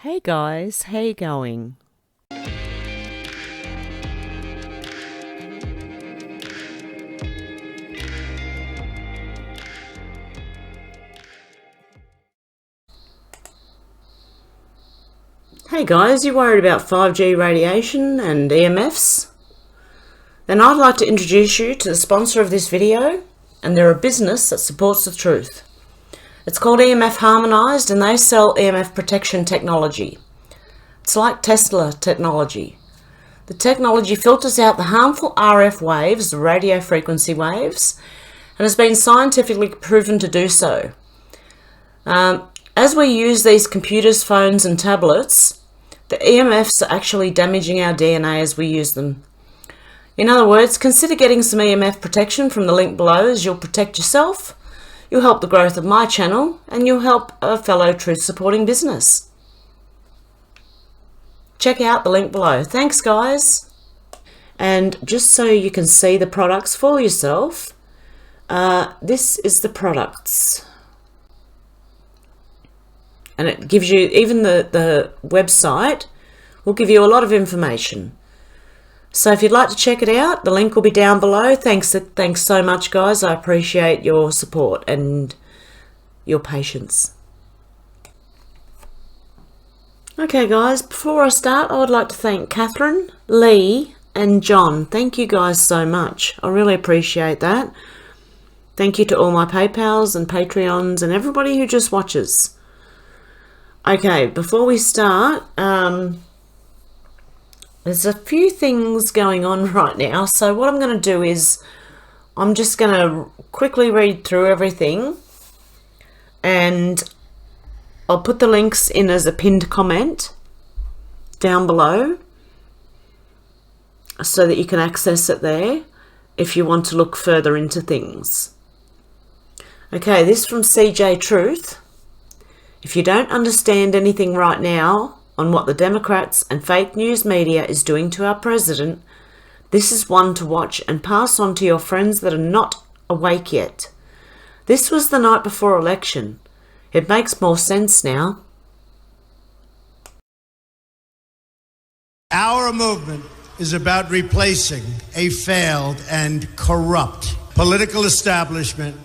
Hey guys, how you going? Hey guys, you worried about 5G radiation and EMFs? Then I'd like to introduce you to the sponsor of this video, and they're a business that supports the truth. It's called EMF Harmonized, and they sell EMF protection technology. It's like Tesla technology. The technology filters out the harmful RF waves, the radio frequency waves, and has been scientifically proven to do so. As we use these computers, phones and tablets, the EMFs are actually damaging our DNA as we use them. In other words, consider getting some EMF protection from the link below, as you'll protect yourself, you'll help the growth of my channel, and you'll help a fellow truth-supporting business. Check out the link below. Thanks, guys. And just so you can see the products for yourself, this is the products. And it gives you, even the website will give you a lot of information. So if you'd like to check it out, the link will be down below. Thanks so much, guys. I appreciate your support and your patience. Okay, guys, before I start, I would like to thank Catherine, Lee, and John. Thank you guys so much. I really appreciate that. Thank you to all my PayPals and Patreons and everybody who just watches. Okay, before we start, there's a few things going on right now. So what I'm going to do is I'm just going to quickly read through everything, and I'll put the links in as a pinned comment down below so that you can access it there if you want to look further into things. Okay, this from CJ Truth. If you don't understand anything right now on what the Democrats and fake news media is doing to our president, this is one to watch and pass on to your friends that are not awake yet. This was the night before election. It makes more sense now. Our movement is about replacing a failed and corrupt political establishment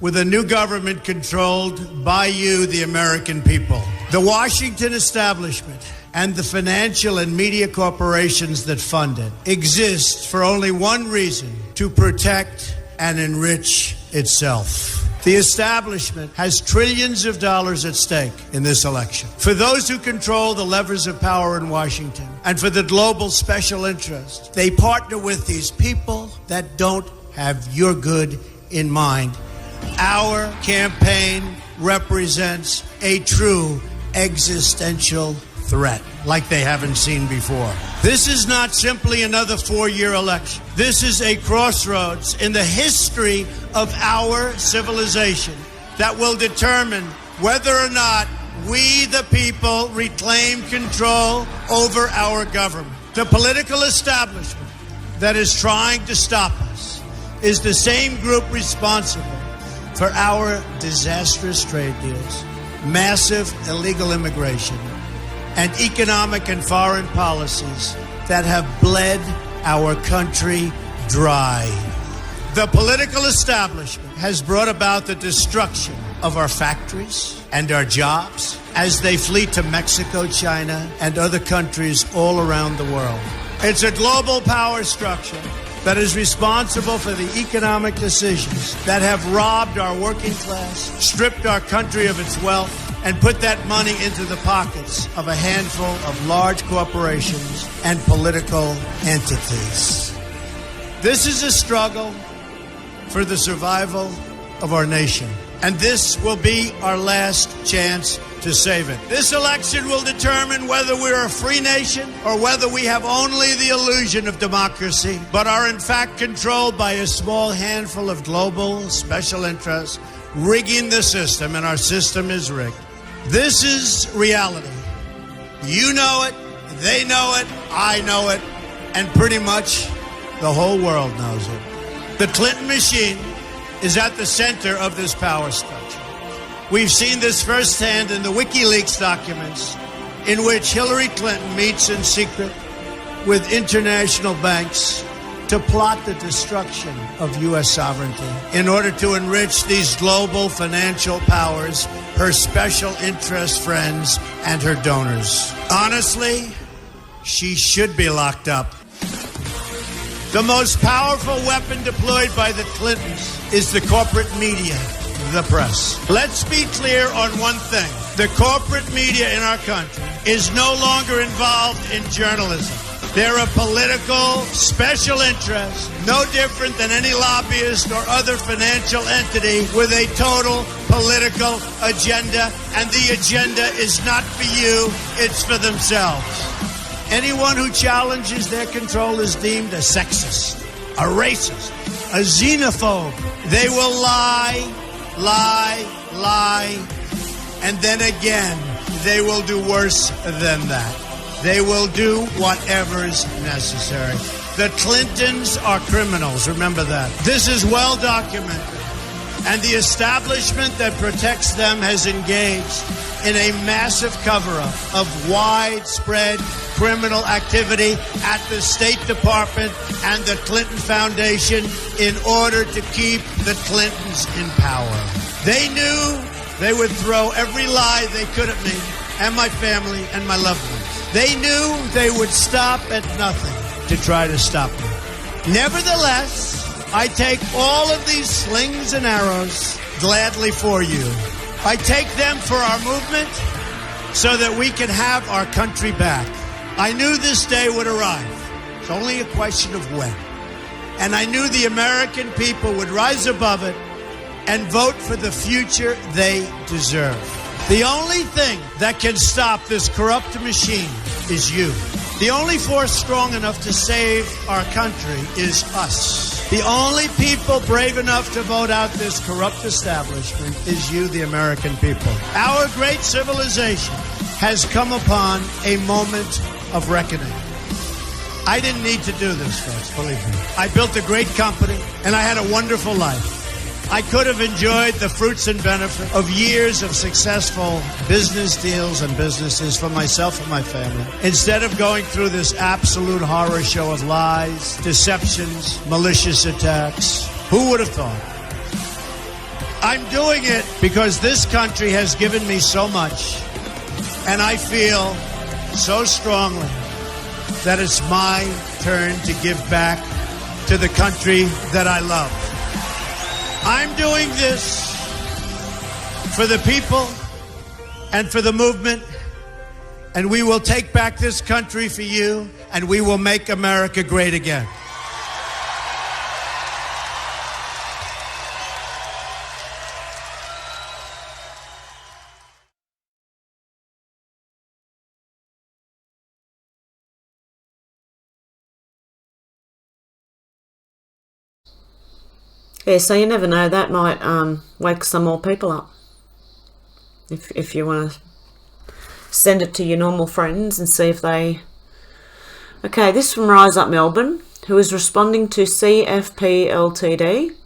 with a new government controlled by you, the American people. The Washington establishment and the financial and media corporations that fund it exist for only one reason: to protect and enrich itself. The establishment has trillions of dollars at stake in this election. For those who control the levers of power in Washington and for the global special interest, they partner with these people that don't have your good in mind. Our campaign represents a true existential threat like they haven't seen before. This is not simply another four-year election. This is a crossroads in the history of our civilization that will determine whether or not we, the people, reclaim control over our government. The political establishment that is trying to stop us is the same group responsible for our disastrous trade deals, massive illegal immigration, and economic and foreign policies that have bled our country dry. The political establishment has brought about the destruction of our factories and our jobs as they flee to Mexico, China, and other countries all around the world. It's a global power structure that is responsible for the economic decisions that have robbed our working class, stripped our country of its wealth, and put that money into the pockets of a handful of large corporations and political entities. This is a struggle for the survival of our nation, and this will be our last chance to save it. This election will determine whether we're a free nation or whether we have only the illusion of democracy, but are in fact controlled by a small handful of global special interests rigging the system, and our system is rigged. This is reality. You know it, they know it, I know it, and pretty much the whole world knows it. The Clinton machine is at the center of this power structure. We've seen this firsthand in the WikiLeaks documents in which Hillary Clinton meets in secret with international banks to plot the destruction of U.S. sovereignty in order to enrich these global financial powers, her special interest friends, and her donors. Honestly, she should be locked up. The most powerful weapon deployed by the Clintons is the corporate media, the press. Let's be clear on one thing. The corporate media in our country is no longer involved in journalism. They're a political special interest, no different than any lobbyist or other financial entity with a total political agenda, and the agenda is not for you, it's for themselves. Anyone who challenges their control is deemed a sexist, a racist, a xenophobe. They will lie, and then again, they will do worse than that. They will do whatever's necessary. The Clintons are criminals, remember that. This is well documented. And the establishment that protects them has engaged in a massive cover-up of widespread criminal activity at the State Department and the Clinton Foundation in order to keep the Clintons in power. They knew they would throw every lie they could at me and my family and my loved ones. They knew they would stop at nothing to try to stop me. Nevertheless, I take all of these slings and arrows gladly for you. I take them for our movement so that we can have our country back. I knew this day would arrive. It's only a question of when. And I knew the American people would rise above it and vote for the future they deserve. The only thing that can stop this corrupt machine is you. The only force strong enough to save our country is us. The only people brave enough to vote out this corrupt establishment is you, the American people. Our great civilization has come upon a moment of reckoning. I didn't need to do this, folks, believe me. I built a great company, and I had a wonderful life. I could have enjoyed the fruits and benefits of years of successful business deals and businesses for myself and my family, instead of going through this absolute horror show of lies, deceptions, malicious attacks. Who would have thought? I'm doing it because this country has given me so much, and I feel so strongly that it's my turn to give back to the country that I love. I'm doing this for the people and for the movement, and we will take back this country for you, and we will make America great again. Yeah, so you never know, that might wake some more people up. If you want to send it to your normal friends and see if they... Okay, this from Rise Up Melbourne, who is responding to CFP Ltd.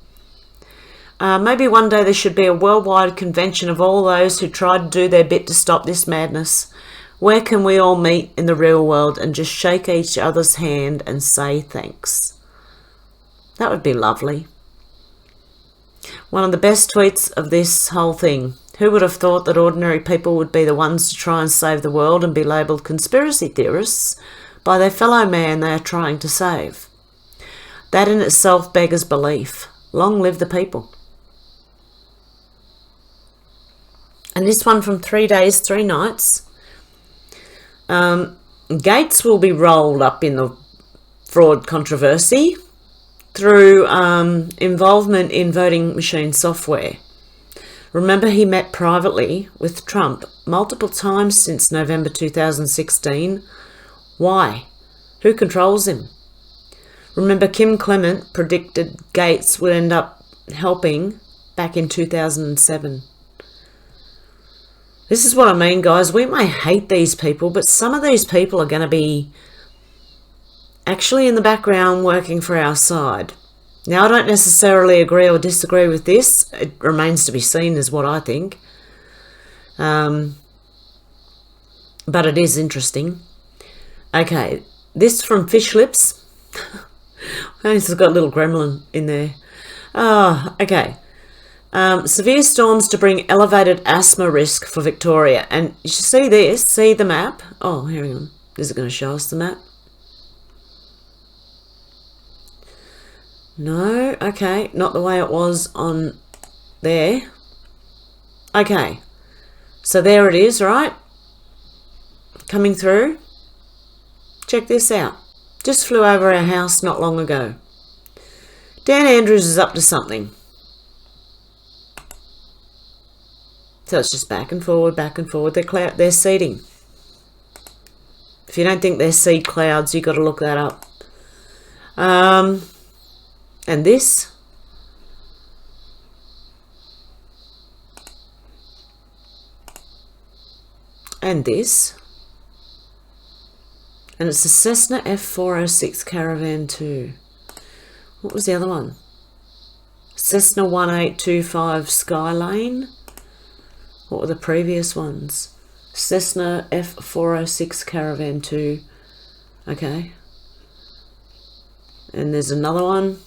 Maybe one day there should be a worldwide convention of all those who tried to do their bit to stop this madness. Where can we all meet in the real world and just shake each other's hand and say thanks? That would be lovely. One of the best tweets of this whole thing. Who would have thought that ordinary people would be the ones to try and save the world and be labelled conspiracy theorists by their fellow man they are trying to save? That in itself beggars belief. Long live the people. And this one from 3 Days, 3 Nights. Gates will be rolled up in the fraud controversy through involvement in voting machine software. Remember, he met privately with Trump multiple times since November 2016. Why? Who controls him? Remember, Kim Clement predicted Gates would end up helping back in 2007. This is what I mean, guys. We may hate these people, but some of these people are going to be actually in the background working for our side. Now, I don't necessarily agree or disagree with this. It remains to be seen is what I think. but it is interesting. Okay, this from Fish Lips. It's got a little gremlin in there. Oh, okay. Severe storms to bring elevated asthma risk for Victoria. And you should see this, see the map. Oh, hang on. Is it going to show us the map? No, okay, not the way it was on there. Okay, so there it is, right? Coming through. Check this out. Just flew over our house not long ago. Dan Andrews is up to something. So it's just back and forward, back and forward. They're seeding. If you don't think they're seed clouds, you've got to look that up. And this. And this. And it's the Cessna F406 Caravan 2. What was the other one? Cessna 1825 Skylane. What were the previous ones? Cessna F406 Caravan 2. Okay. And there's another one.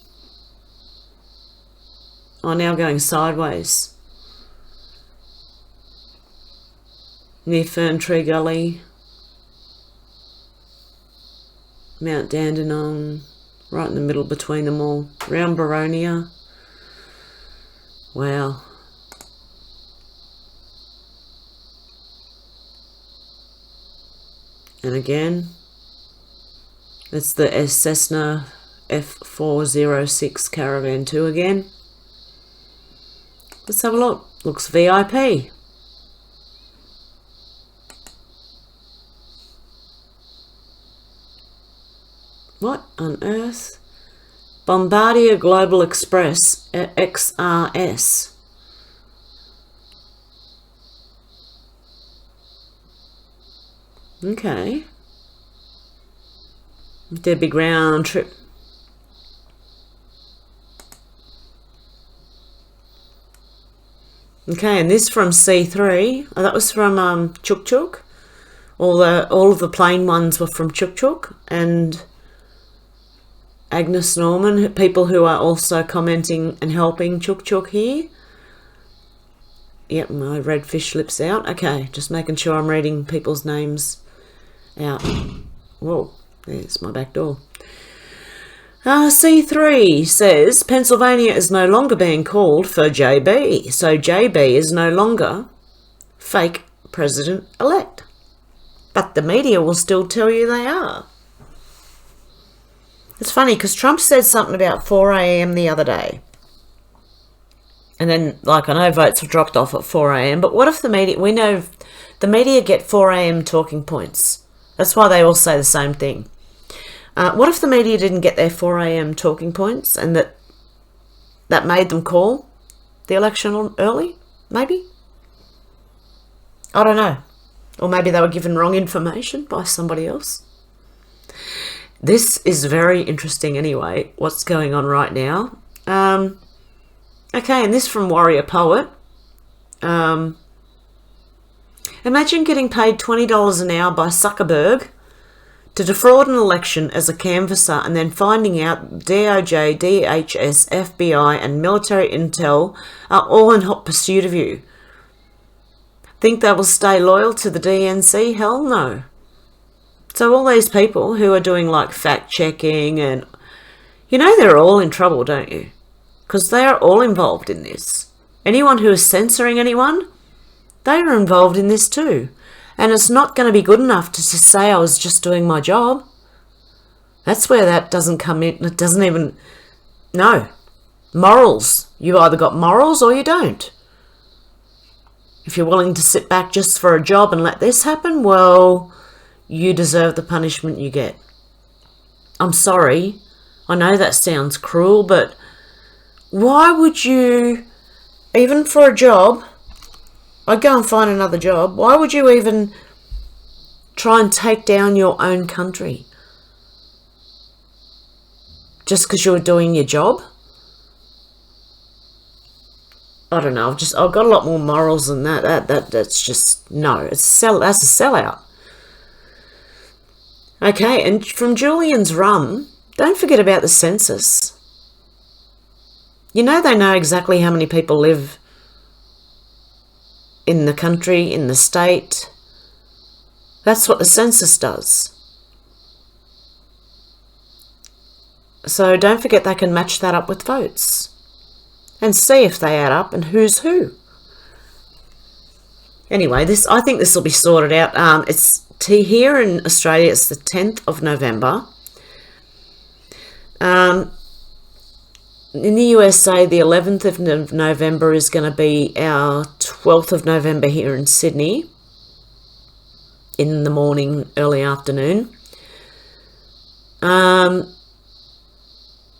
Oh, now going sideways. Near Fern Tree Gully. Mount Dandenong. Right in the middle between them all. Round Baronia. Wow. And again, it's the Cessna F406 Caravan 2 again. Let's have a look. Looks VIP. What on earth? Bombardier Global Express XRS. Okay. Their big round trip. Okay, and this from C3. Oh, that was from Chuk Chuk. All of the plain ones were from Chuk Chuk, and Agnes Norman, people who are also commenting and helping Chuk Chuk here. Yep, my red fish lips out. Okay, just making sure I'm reading people's names out. Whoa, there's my back door. C3 says Pennsylvania is no longer being called for JB, so JB is no longer fake president-elect. But the media will still tell you they are. It's funny because Trump said something about 4 a.m. the other day. And then, like, I know votes have dropped off at 4 a.m. But what if the media, we know the media get 4 a.m. talking points. That's why they all say the same thing. What if the media didn't get their 4 a.m. talking points and that made them call the election early? Maybe? I don't know. Or maybe they were given wrong information by somebody else. This is very interesting anyway, what's going on right now. Okay, and this from Warrior Poet. Imagine getting paid $20 an hour by Zuckerberg to defraud an election as a canvasser and then finding out DOJ, DHS, FBI and military intel are all in hot pursuit of you. Think they will stay loyal to the DNC? Hell no. So all these people who are doing like fact checking and, you know, they're all in trouble, don't you? Because they are all involved in this. Anyone who is censoring anyone, they are involved in this too. And it's not going to be good enough to just say I was just doing my job. That's where that doesn't come in. It doesn't even... No. Morals. You either got morals or you don't. If you're willing to sit back just for a job and let this happen, well, you deserve the punishment you get. I'm sorry. I know that sounds cruel, but why would you, even for a job... I'd go and find another job. Why would you even try and take down your own country? Just because you were doing your job? I don't know. I've got a lot more morals than that. That's just, no. That's a sellout. Okay, and from Julian's rum, don't forget about the census. You know they know exactly how many people live in the country, in the state. That's what the census does. So don't forget they can match that up with votes and see if they add up and who's who. Anyway, I think this will be sorted out. It's here in Australia, it's the 10th of November. In the USA, the 11th of November is going to be our 12th of November here in Sydney, in the morning, early afternoon.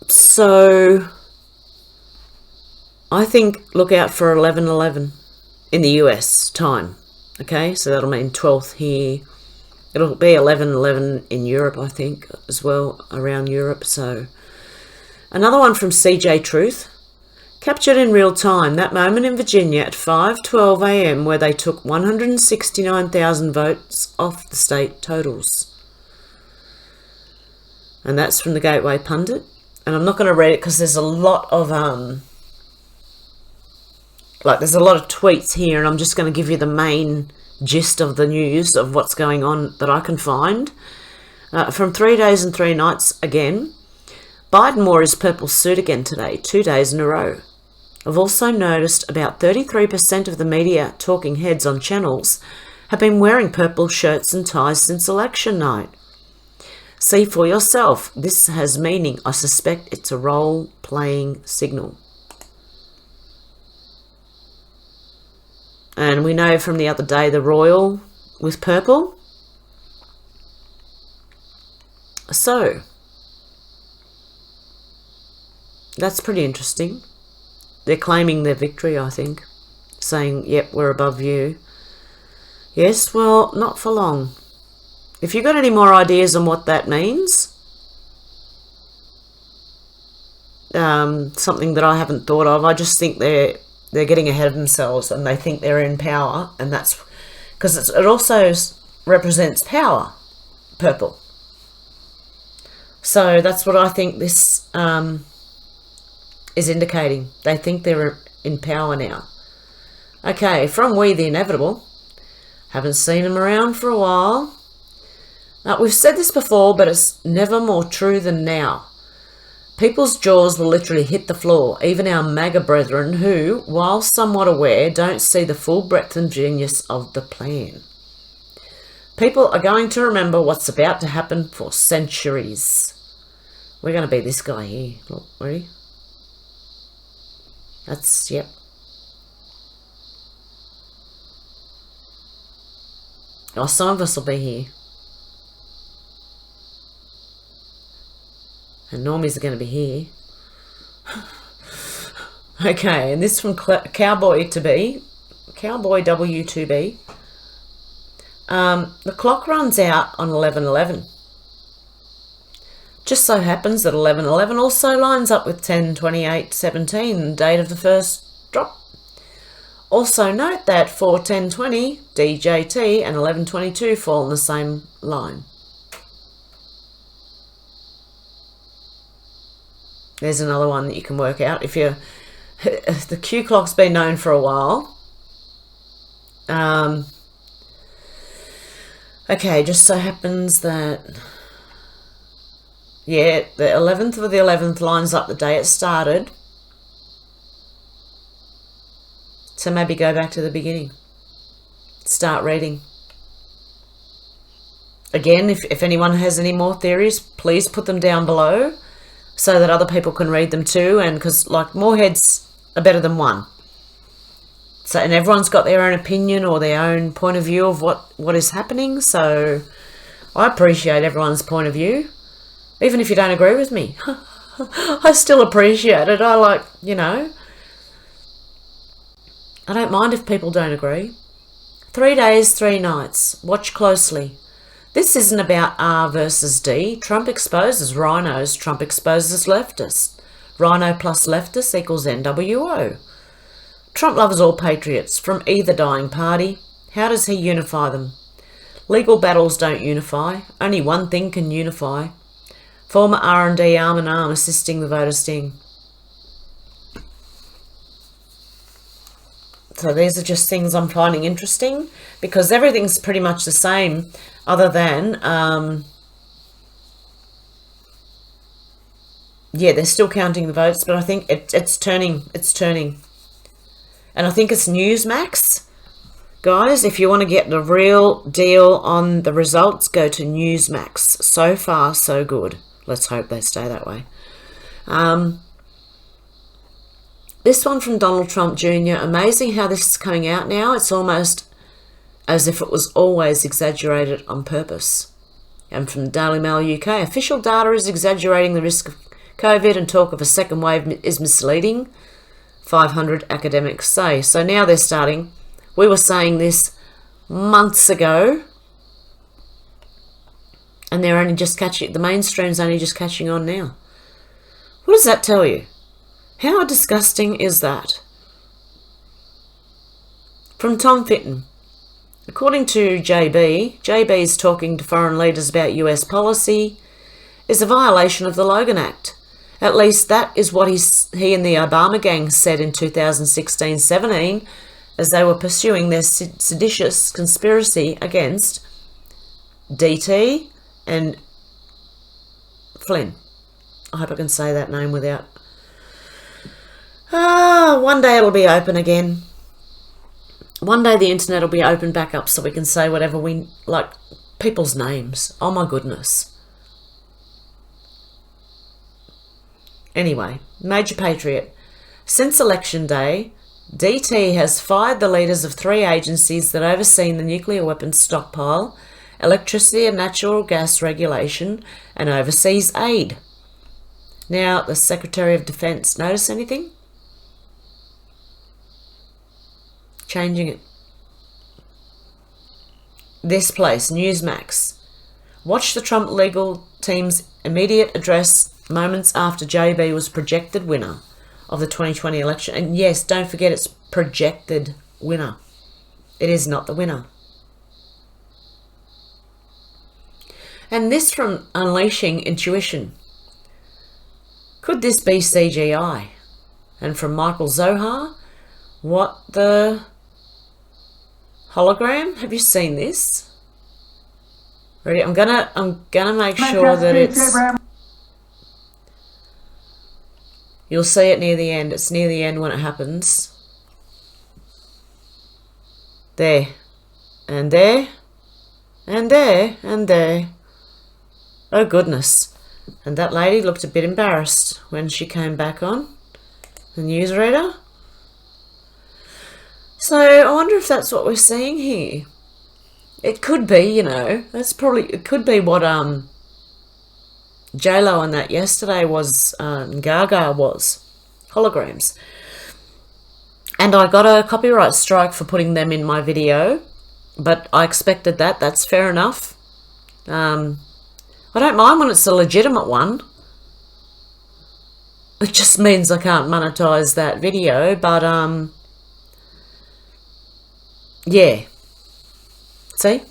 So I think look out for 11/11 in the US time. Okay, so that'll mean 12th here. It'll be 11/11 in Europe, I think, as well, around Europe. So another one from CJ Truth. Captured in real time, that moment in Virginia at 5:12 a.m. where they took 169,000 votes off the state totals. And that's from the Gateway Pundit. And I'm not going to read it because there's a lot of there's a lot of tweets here, and I'm just going to give you the main gist of the news of what's going on that I can find. From 3 days and 3 nights again, Biden wore his purple suit again today, 2 days in a row. I've also noticed about 33% of the media talking heads on channels have been wearing purple shirts and ties since election night. See for yourself. This has meaning. I suspect it's a role-playing signal. And we know from the other day the royal with purple. So that's pretty interesting. They're claiming their victory, I think, saying, yep, we're above you. Yes, well, not for long. If you've got any more ideas on what that means, something that I haven't thought of, I just think they're getting ahead of themselves and they think they're in power, and that's because it also represents power, purple. So that's what I think this is indicating. They think they're in power now. Okay, from We the Inevitable. Haven't seen them around for a while. We've said this before, but it's never more true than now. People's jaws will literally hit the floor, even our MAGA brethren who, while somewhat aware, don't see the full breadth and genius of the plan. People are going to remember what's about to happen for centuries. We're going to be this guy here. Look, ready? That's, yep. Oh, some of us will be here. And normies are going to be here. Okay, and this from Cowboy W2B. The clock runs out on 11/11. Just so happens that 11/11 also lines up with 10/28/17, the date of the first drop. Also note that 4/10/20, DJT, and 11/22 fall in the same line. There's another one that you can work out. If you're the Q clock's been known for a while. Okay, just so happens that, yeah, the 11th of the 11th lines up the day it started. So maybe go back to the beginning. Start reading. Again, if anyone has any more theories, please put them down below so that other people can read them too. And because, like, more heads are better than one. So, and everyone's got their own opinion or their own point of view of what is happening. So I appreciate everyone's point of view. Even if you don't agree with me. I still appreciate it. I like, you know, I don't mind if people don't agree. 3 days, 3 nights. Watch closely. This isn't about R versus D. Trump exposes rhinos. Trump exposes leftists. Rhino plus leftist equals NWO. Trump loves all patriots from either dying party. How does he unify them? Legal battles don't unify. Only one thing can unify. Former R&D arm in arm assisting the voter sting. So these are just things I'm finding interesting, because everything's pretty much the same, other than, yeah, they're still counting the votes, but I think it's turning. And I think it's Newsmax. Guys, if you want to get the real deal on the results, go to Newsmax. So far, so good. Let's hope they stay that way. This one from Donald Trump Jr. Amazing how this is coming out now. It's almost as if it was always exaggerated on purpose. And from the Daily Mail UK, official data is exaggerating the risk of COVID and talk of a second wave is misleading. 500 academics say. So now they're starting. We were saying this months ago, and they're only just catching, the mainstream's only just catching on now. What does that tell you? How disgusting is that? From Tom Fitton. According to JB's talking to foreign leaders about US policy is a violation of the Logan Act. At least that is what he and the Obama gang said in 2016-17 as they were pursuing their seditious conspiracy against DT and Flynn. I hope I can say that name without... one day it'll be open again. One day the internet will be opened back up so we can say whatever we like. People's names. Oh my goodness. Anyway, Major Patriot. Since Election Day, DT has fired the leaders of 3 agencies that oversee the nuclear weapons stockpile, electricity and natural gas regulation, and overseas aid. Now, the Secretary of Defense, notice anything? Changing it. This place, Newsmax. Watch the Trump legal team's immediate address moments after JB was projected winner of the 2020 election. And yes, don't forget it's projected winner. It is not the winner. And this from Unleashing Intuition. Could this be CGI? And from Michael Zohar, what the hologram? Have you seen this? Ready? I'm gonna make sure that it's... You'll see it near the end. It's near the end when it happens. There. And there. And there. And there. Oh goodness. And that lady looked a bit embarrassed when she came back on the newsreader. So I wonder if that's what we're seeing here. It could be, you know, it could be what J-Lo and that yesterday was, Gaga was, holograms. And I got a copyright strike for putting them in my video, but I expected that. That's fair enough. I don't mind when it's a legitimate one. It just means I can't monetize that video, but yeah. See?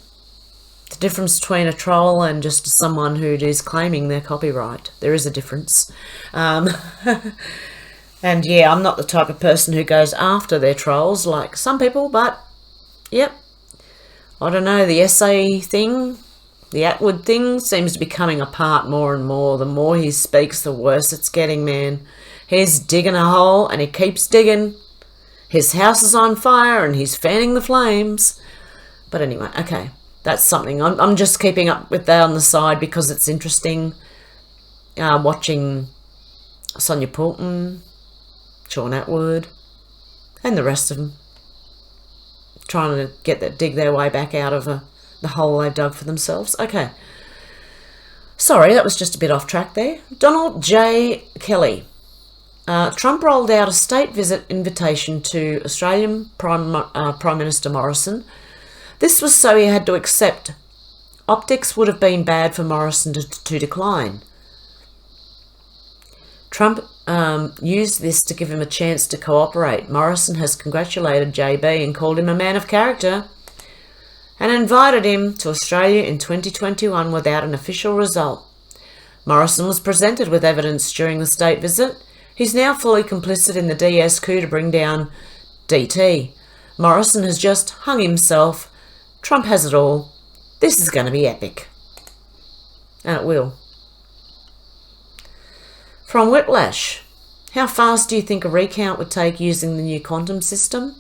The difference between a troll and just someone who is claiming their copyright. There is a difference. And yeah, I'm not the type of person who goes after their trolls like some people, but yep. I don't know, the essay thing, the Atwood thing seems to be coming apart more and more. The more he speaks, the worse it's getting, man. He's digging a hole and he keeps digging. His house is on fire and he's fanning the flames. But anyway, okay. That's something. I'm just keeping up with that on the side because it's interesting. Watching Sonia Poulton, Sean Atwood, and the rest of them trying to dig their way back out of the hole they've dug for themselves. Okay. Sorry, that was just a bit off track there. Donald J. Kelly. Trump rolled out a state visit invitation to Australian Prime Minister Morrison. This was so he had to accept. Optics would have been bad for Morrison to decline. Trump used this to give him a chance to cooperate. Morrison has congratulated JB and called him a man of character. and invited him to Australia in 2021 without an official result. Morrison was presented with evidence during the state visit. He's now fully complicit in the DS coup to bring down DT. Morrison has just hung himself. Trump has it all. This is going to be epic. And it will. From Whiplash. How fast do you think a recount would take using the new quantum system?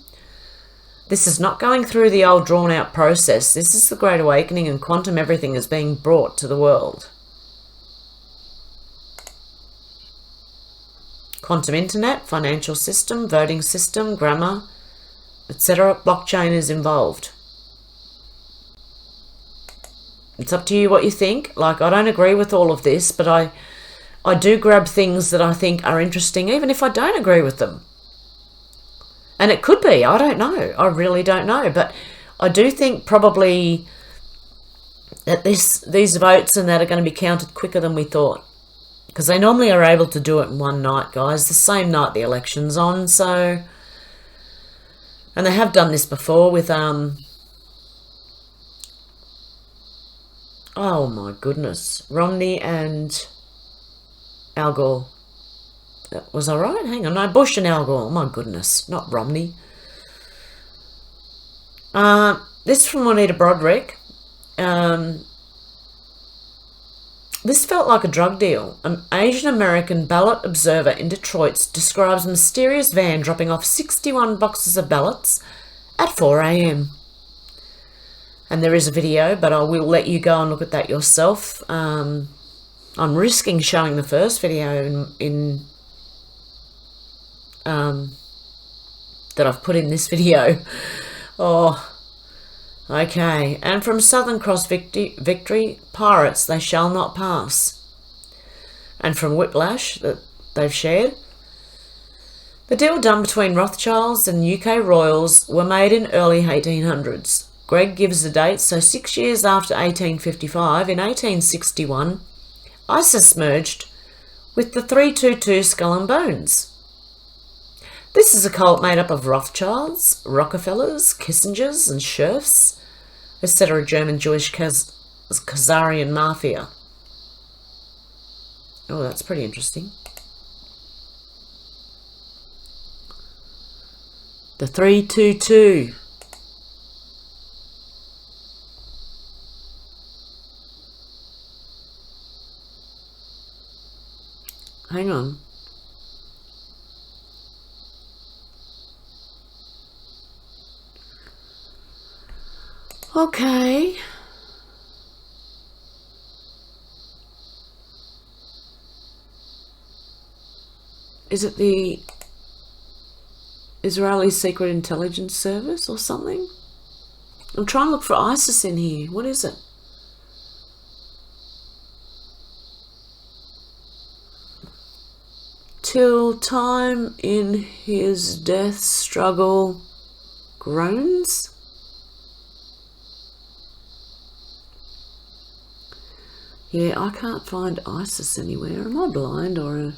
This is not going through the old drawn-out process. This is the Great Awakening, and quantum everything is being brought to the world. Quantum internet, financial system, voting system, grammar, etc. Blockchain is involved. It's up to you what you think. Like, I don't agree with all of this, but I do grab things that I think are interesting, even if I don't agree with them. And it could be, I don't know. I really don't know. But I do think probably that these votes and that are going to be counted quicker than we thought. Because they normally are able to do it in one night, guys. The same night the election's on, so... And they have done this before with, oh my goodness. Romney and Al Gore. Was I right? Hang on. No, Bush and Al Gore. Oh my goodness. Not Romney. This from Juanita Broderick. This felt like a drug deal. An Asian American ballot observer in Detroit describes a mysterious van dropping off 61 boxes of ballots at 4 a.m. And there is a video, but I will let you go and look at that yourself. I'm risking showing the first video that I've put in this video. Oh, okay. And from Southern Cross Victory, pirates, they shall not pass. And from Whiplash, that they've shared, the deal done between Rothschilds and UK royals were made in early 1800s. Greg gives the date, so 6 years after 1855, in 1861, ISIS merged with the 322 Skull and Bones. This is a cult made up of Rothschilds, Rockefellers, Kissingers and Scherfs, etc. German Jewish Khazarian mafia. Oh, that's pretty interesting. The 322. Hang on. Okay. Is it the Israeli Secret Intelligence Service or something? I'm trying to look for ISIS in here. What is it? Till time in his death struggle groans? Yeah, I can't find ISIS anywhere. Am I blind or...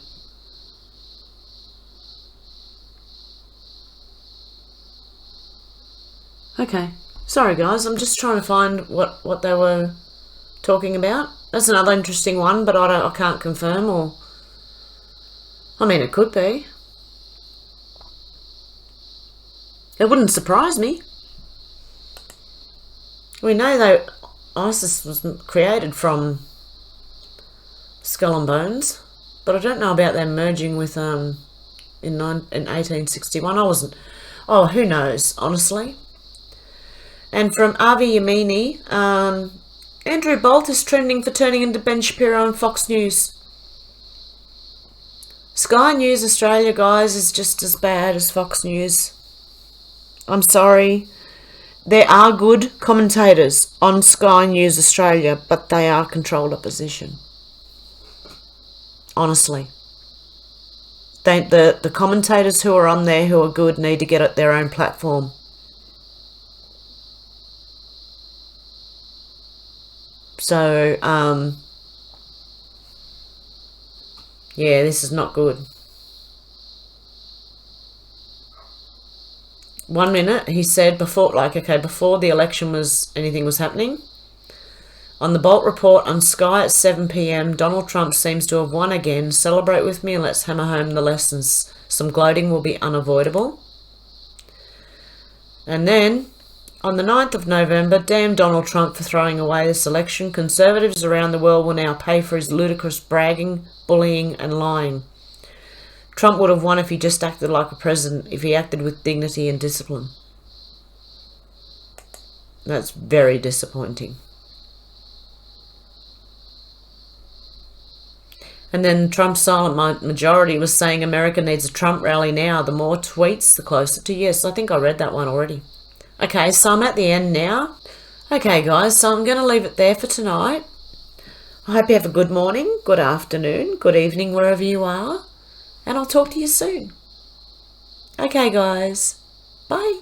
Okay. Sorry guys, I'm just trying to find what they were talking about. That's another interesting one, but I can't confirm, or... I mean, it could be. It wouldn't surprise me. We know that ISIS was created from Skull and Bones, but I don't know about them merging with in 1861. I wasn't... Oh, who knows, honestly. And from Avi Yamini, Andrew Bolt is trending for turning into Ben Shapiro on Fox News. Sky News Australia, guys, is just as bad as Fox News. I'm sorry. There are good commentators on Sky News Australia, but they are controlled opposition. Honestly. The commentators who are on there who are good need to get at their own platform. So, yeah, this is not good. 1 minute he said before the election anything was happening. On the Bolt report on Sky at 7 p.m, Donald Trump seems to have won again. Celebrate with me and let's hammer home the lessons. Some gloating will be unavoidable. And then, on the 9th of November, damn Donald Trump for throwing away this election. Conservatives around the world will now pay for his ludicrous bragging, bullying and lying. Trump would have won if he just acted like a president, if he acted with dignity and discipline. That's very disappointing. And then Trump's silent majority was saying America needs a Trump rally now. The more tweets, the closer to yes. I think I read that one already. Okay, so I'm at the end now. Okay, guys, so I'm going to leave it there for tonight. I hope you have a good morning, good afternoon, good evening, wherever you are. And I'll talk to you soon. Okay, guys. Bye.